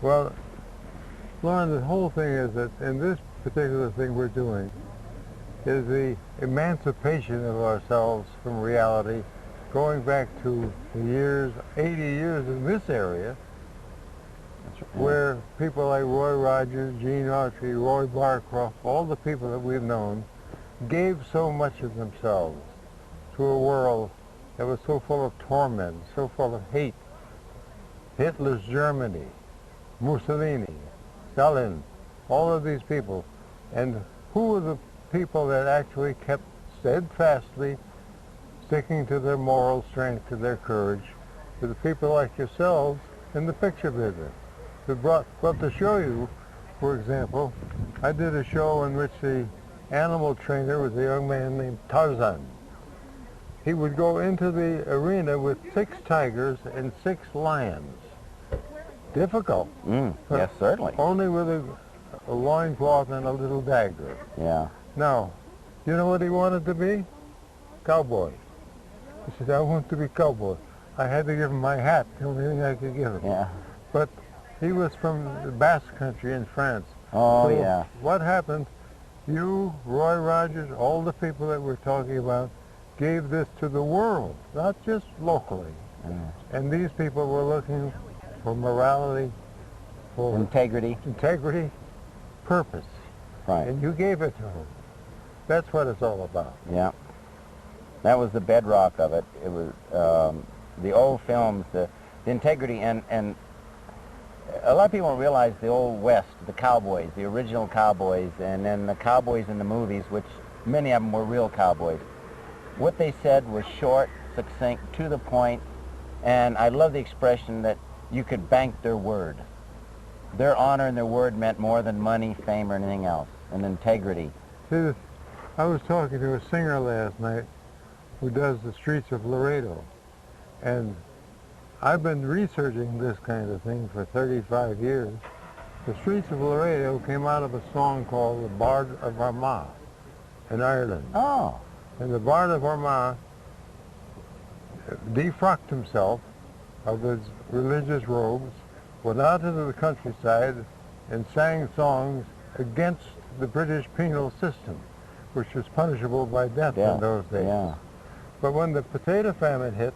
Well, Loren, the whole thing is that in this particular thing we're doing is the emancipation of ourselves from reality, going back to the years, 80 years in this area, where people like Roy Rogers, Gene Autry, Roy Barcroft, all the people that we've known, gave so much of themselves to a world that was so full of torment, so full of hate. Hitler's Germany, Mussolini, Stalin, all of these people. And who were the people that actually kept steadfastly sticking to their moral strength, to their courage? To the people like yourselves in the picture business. Well, to show you, for example, I did a show in which the animal trainer was a young man named Tarzan. He would go into the arena with 6 tigers and 6 lions. Difficult. Yes, certainly. Only with a loincloth and a little dagger. Yeah. Now, you know what he wanted to be? Cowboy. He said, I want to be cowboy. I had to give him my hat, the only thing I could give him. Yeah. But he was from the Basque Country in France. Oh, So yeah. what happened, you, Roy Rogers, all the people that we're talking about, gave this to the world, not just locally. And these people were looking for morality, for Integrity. purpose. Right. And you gave it to them. That's what it's all about. Yeah. That was the bedrock of it. It was the old films, the integrity, and a lot of people don't realize the old West, the cowboys, the original cowboys, and then the cowboys in the movies, which many of them were real cowboys. What they said was short, succinct, to the point, and I love the expression that you could bank their word. Their honor and their word meant more than money, fame, or anything else, and integrity. See, I was talking to a singer last night who does the streets of Laredo, and I've been researching this kind of thing for 35 years. The streets of Laredo came out of a song called The Bard of Armagh in Ireland. Oh. And the Bard of Armagh defrocked himself of his religious robes, went out into the countryside and sang songs against the British penal system, which was punishable by death in those days. Yeah. But when the potato famine hit,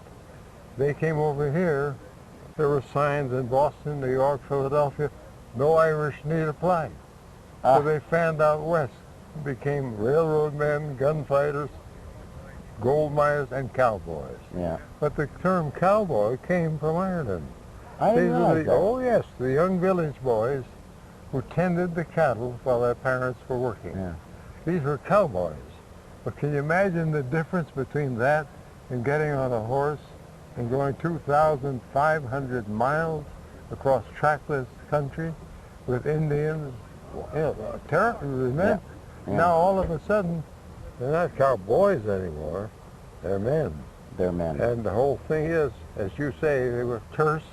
they came over here. There were signs in Boston, New York, Philadelphia, no Irish need apply. So they fanned out west, became railroad men, gunfighters, gold miners, and cowboys. Yeah. But the term cowboy came from Ireland. I didn't realize that. Oh yes, the young village boys who tended the cattle while their parents were working. Yeah. These were cowboys. But can you imagine the difference between that and getting on a horse and going 2,500 miles across trackless country with Indians? Terrible, isn't it? Yeah. Now all of a sudden, they're not cowboys anymore. They're men. They're men. And the whole thing is, as you say, they were terse,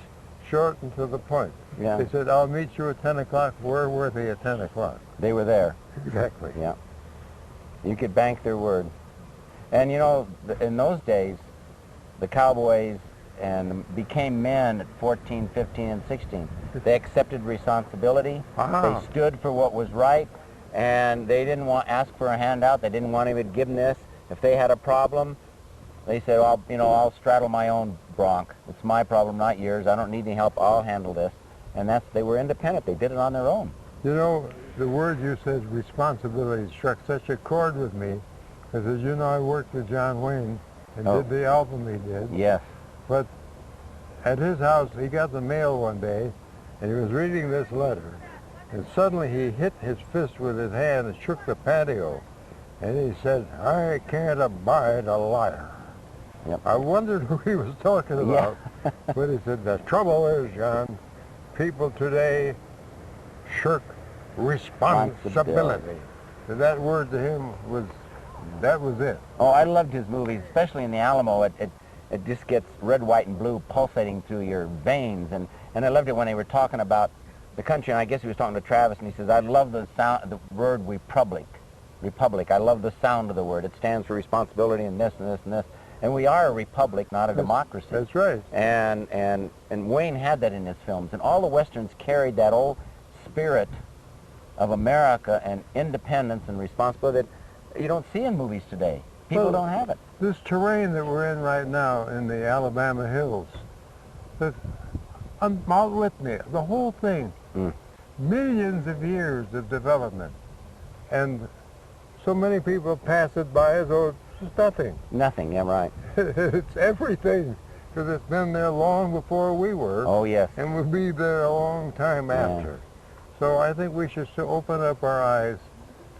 short, and to the point. Yeah. They said, I'll meet you at 10 o'clock. Where were they at 10 o'clock? They were there. Exactly. Yeah. You could bank their word. And you know, in those days, the cowboys became men at 14, 15, and 16. They accepted responsibility. They stood for what was right, and they didn't ask for a handout. They didn't want anybody to give them this. If they had a problem, they said, I'll straddle my own bronc. It's my problem, not yours. I don't need any help. I'll handle this. And they were independent. They did it on their own. You know, the word you said, responsibility, struck such a chord with me, because as you know, I worked with John Wayne and did the album he did. Yes. But at his house, he got the mail one day, and he was reading this letter, and suddenly he hit his fist with his hand and shook the patio, and he said, I can't abide a liar. Yep. I wondered who he was talking about, but he said, the trouble is, John, people today shirk responsibility. And that word to him was it. Oh, I loved his movies, especially in the Alamo. It just gets red, white, and blue pulsating through your veins. And I loved it when they were talking about the country, and I guess he was talking to Travis, and he says, I love the sound, the word republic. I love the sound of the word. It stands for responsibility and this and this and this. And we are a republic, not a democracy. That's right. And Wayne had that in his films. And all the Westerns carried that old spirit of America and independence and responsibility that you don't see in movies today. People don't have it. This terrain that we're in right now in the Alabama hills, Mount Whitney, the whole thing, millions of years of development. And so many people pass it by as though it's nothing. Nothing, yeah, right. It's everything, because it's been there long before we were. Oh, yes. And will be there a long time after. So I think we should open up our eyes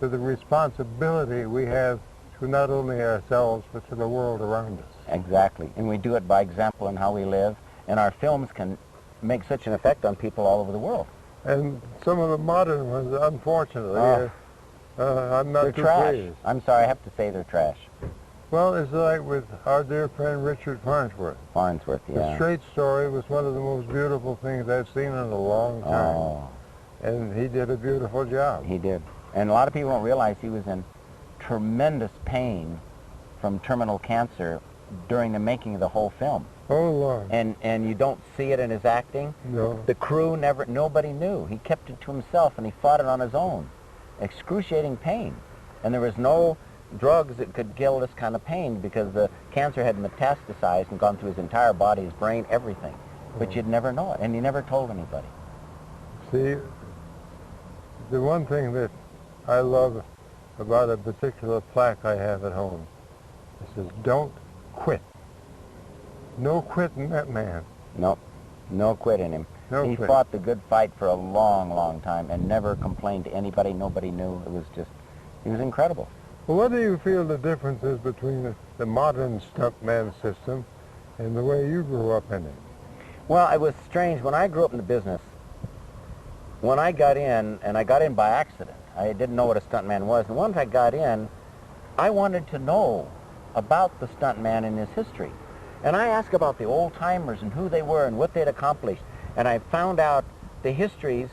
to the responsibility we have to not only ourselves, but to the world around us. Exactly. And we do it by example in how we live. And our films can make such an effect on people all over the world. And some of the modern ones, unfortunately, I'm not they're too trash. pleased. I'm sorry, I have to say they're trash. Well, it's like with our dear friend Richard Farnsworth. Farnsworth, yeah. The Straight Story was one of the most beautiful things I've seen in a long time. Oh. And he did a beautiful job. He did. And a lot of people don't realize he was in tremendous pain from terminal cancer during the making of the whole film. Oh, Lord. And you don't see it in his acting. No. The crew nobody knew. He kept it to himself and he fought it on his own. Excruciating pain. And there was no drugs that could kill this kind of pain because the cancer had metastasized and gone through his entire body, his brain, everything. But you'd never know it, and he never told anybody. See, the one thing that I love about a particular plaque I have at home, it says, "Don't quit." No quit in that man. Nope. No quit in him. No he quit. fought the good fight for a long, long time and never complained to anybody. Nobody knew. It was just, he was incredible. Well, what do you feel the difference is between the modern stuntman system and the way you grew up in it? Well, it was strange. When I grew up in the business, when I got in, and I got in by accident, I didn't know what a stuntman was, and once I got in, I wanted to know about the stuntman and his history. And I asked about the old-timers and who they were and what they'd accomplished, and I found out the histories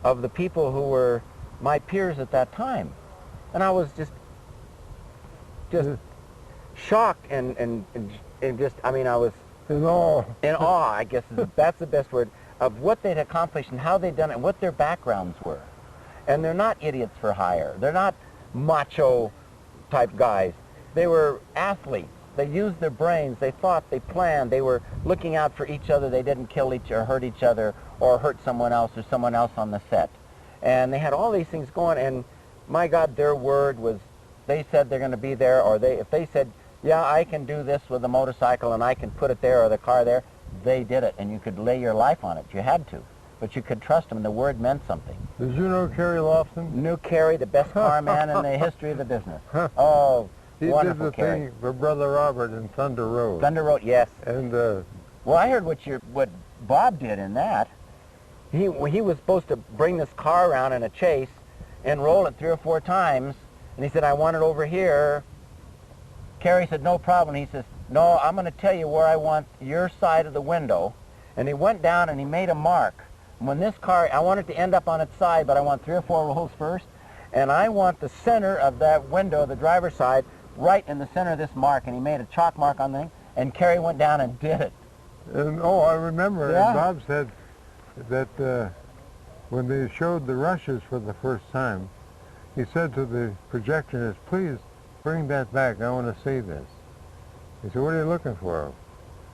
of the people who were my peers at that time. And I was just shocked and just, I mean, I was In awe. in awe, I guess that's the best word, of what they'd accomplished and how they'd done it and what their backgrounds were. And they're not idiots for hire. They're not macho type guys. They were athletes. They used their brains. They thought, they planned. They were looking out for each other. They didn't kill or hurt each other or hurt someone else or someone else on the set. And they had all these things going, and my God, their word was, they said they're going to be there, or if they said, yeah, I can do this with a motorcycle and I can put it there or the car there, they did it, and you could lay your life on it. You had to. But you could trust them, and the word meant something. Did you know Kerry Lofton? Knew Kerry, the best car man in the history of the business. Oh, He did wonderful the Kerry. thing for Brother Robert in Thunder Road. Thunder Road, yes. And Well, I heard what Bob did in that. He was supposed to bring this car around in a chase and roll it 3 or 4 times, and he said, I want it over here. Kerry said, no problem. He says, no, I'm going to tell you where I want your side of the window. And he went down and he made a mark. And when this car, I want it to end up on its side, but I want 3 or 4 rolls first, and I want the center of that window, the driver's side, right in the center of this mark. And he made a chalk mark on the thing, and Kerry went down and did it. And I remember, Yeah. and Bob said that when they showed the rushes for the first time, he said to the projectionist, please bring that back, I want to see this. He said, what are you looking for?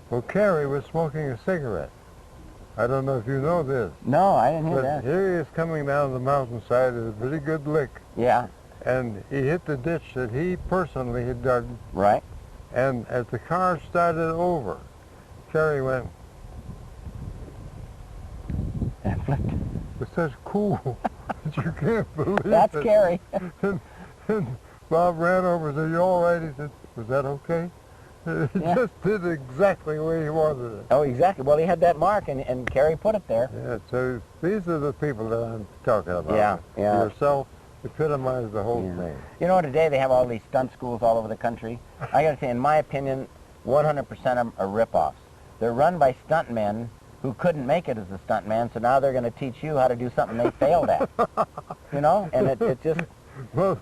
Well, Kerry was smoking a cigarette. I don't know if you know this. No, I didn't hear But that. here he is coming down the mountainside at a pretty good lick, Yeah, and he hit the ditch that he personally had dug, right. and as the car started over, Kerry went, And flipped. with such cool that you can't believe That's it. Kerry. And Bob ran over and said, you all right? He said, was that okay? He Yeah. just did exactly the way he wanted it. Oh, exactly. Well, he had that mark, and Kerry put it there. Yeah, so these are the people that I'm talking about. Yeah, yeah. Yourself epitomized the whole Yeah. thing. You know, today they have all these stunt schools all over the country. I got to say, in my opinion, 100% of them are rip-offs. They're run by stuntmen who couldn't make it as a stuntman, so now they're going to teach you how to do something they failed at. You know, and it just... Well,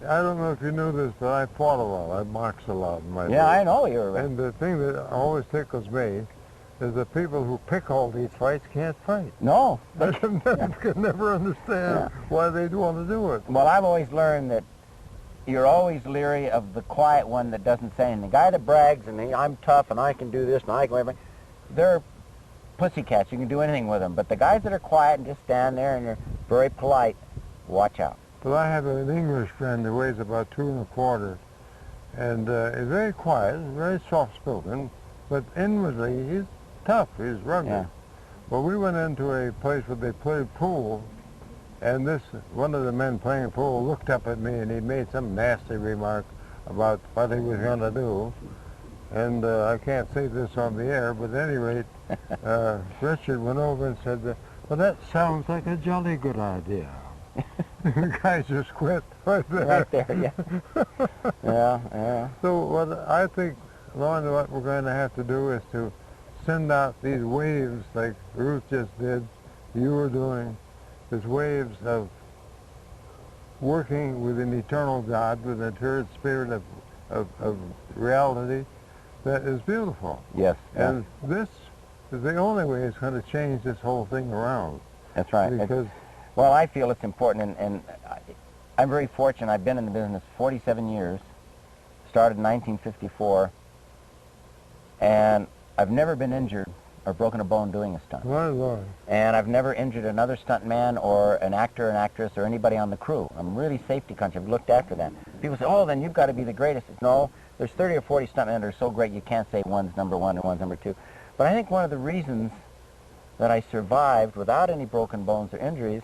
I don't know if you knew this, but I fought a lot. I boxed a lot in my Yeah, day. I know you're. And the thing that always tickles me is the people who pick all these fights can't fight. No. I can never understand why they'd want to do it. Well, I've always learned that you're always leery of the quiet one that doesn't say anything. The guy that brags and I'm tough and I can do this and I can everything, they're pussycats. You can do anything with them. But the guys that are quiet and just stand there and are very polite, watch out. But I have an English friend who weighs about 2¼ and is very quiet, very soft-spoken, but inwardly he's tough, he's rugged. Yeah. Well, we went into a place where they played pool, and one of the men playing pool looked up at me and he made some nasty remark about what he was going to do. And I can't say this on the air, but at any rate, Richard went over and said, well, that sounds like a jolly good idea. The guy just quit right there. Right there, yeah. Yeah. So what I think, Loren, what we're going to have to do is to send out these waves like Ruth just did, you were doing, these waves of working with an eternal God, with an eternal spirit of reality that is beautiful. Yes. And this is the only way it's going to change this whole thing around. That's right. Because well, I feel it's important, and I'm very fortunate. I've been in the business 47 years, started in 1954, and I've never been injured or broken a bone doing a stunt. my Lord. And I've never injured another stuntman or an actor, an actress, or anybody on the crew. I'm really safety conscious. I've looked after that. People say, oh, then you've got to be the greatest. No, there's 30 or 40 stuntmen that are so great you can't say one's number one and one's number two. But I think one of the reasons that I survived without any broken bones or injuries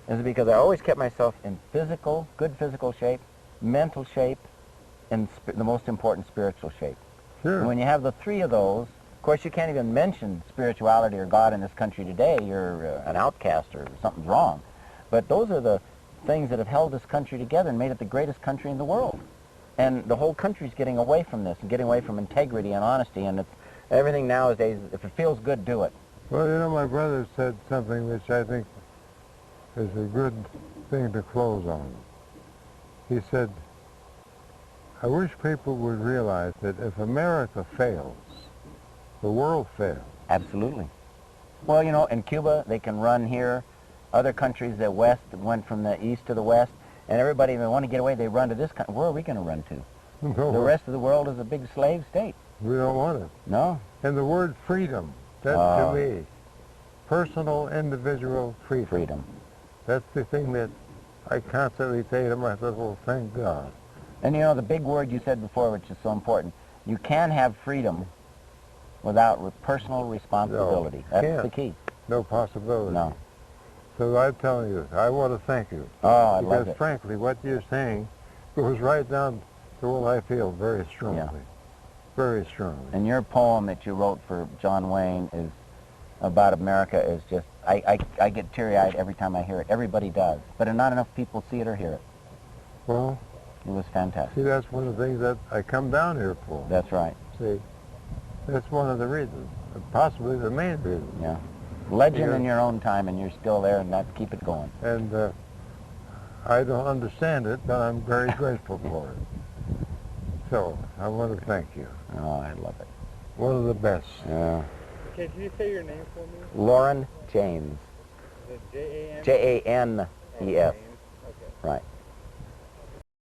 is because I always kept myself in good physical shape, mental shape, and the most important, spiritual shape. Sure. And when you have the three of those, of course you can't even mention spirituality or God in this country today. You're an outcast or something's wrong. But those are the things that have held this country together and made it the greatest country in the world. And the whole country's getting away from this and getting away from integrity and honesty, and it's everything nowadays, if it feels good, do it. Well, you know, my brother said something which I think is a good thing to close on. He said, I wish people would realize that if America fails, the world fails. Absolutely. Well, you know, in Cuba, they can run here. Other countries, the West went from the East to the West, and everybody, if they want to get away, they run to this country. Where are we going to run to? No, The rest of the world is a big slave state. we don't want it. No. And the word freedom, that to me, personal, individual freedom. Freedom. That's the thing that I constantly say to myself, well, thank God. And you know, the big word you said before, which is so important, you can have freedom without personal responsibility. No, That's can't. the key. No possibility. No. So I'm telling you, I want to thank you. Oh, I love Because it. frankly, what you're saying goes right down to what I feel very strongly. Yeah. Very strongly. And your poem that you wrote for John Wayne is about America is just, I get teary-eyed every time I hear it. Everybody does. But not enough people see it or hear it. Well, It was fantastic. see, that's one of the things that I come down here for. That's right. See, that's one of the reasons, possibly the main reason. Yeah. Legend Yeah. in your own time, and you're still there, and that's keep it going. And I don't understand it, but I'm very grateful for it. So I want to thank you. Oh, I love it. One of the best. Yeah. Okay, can you say your name for me? Loren Janes. Is it J-A-N? Janes. Okay. Right.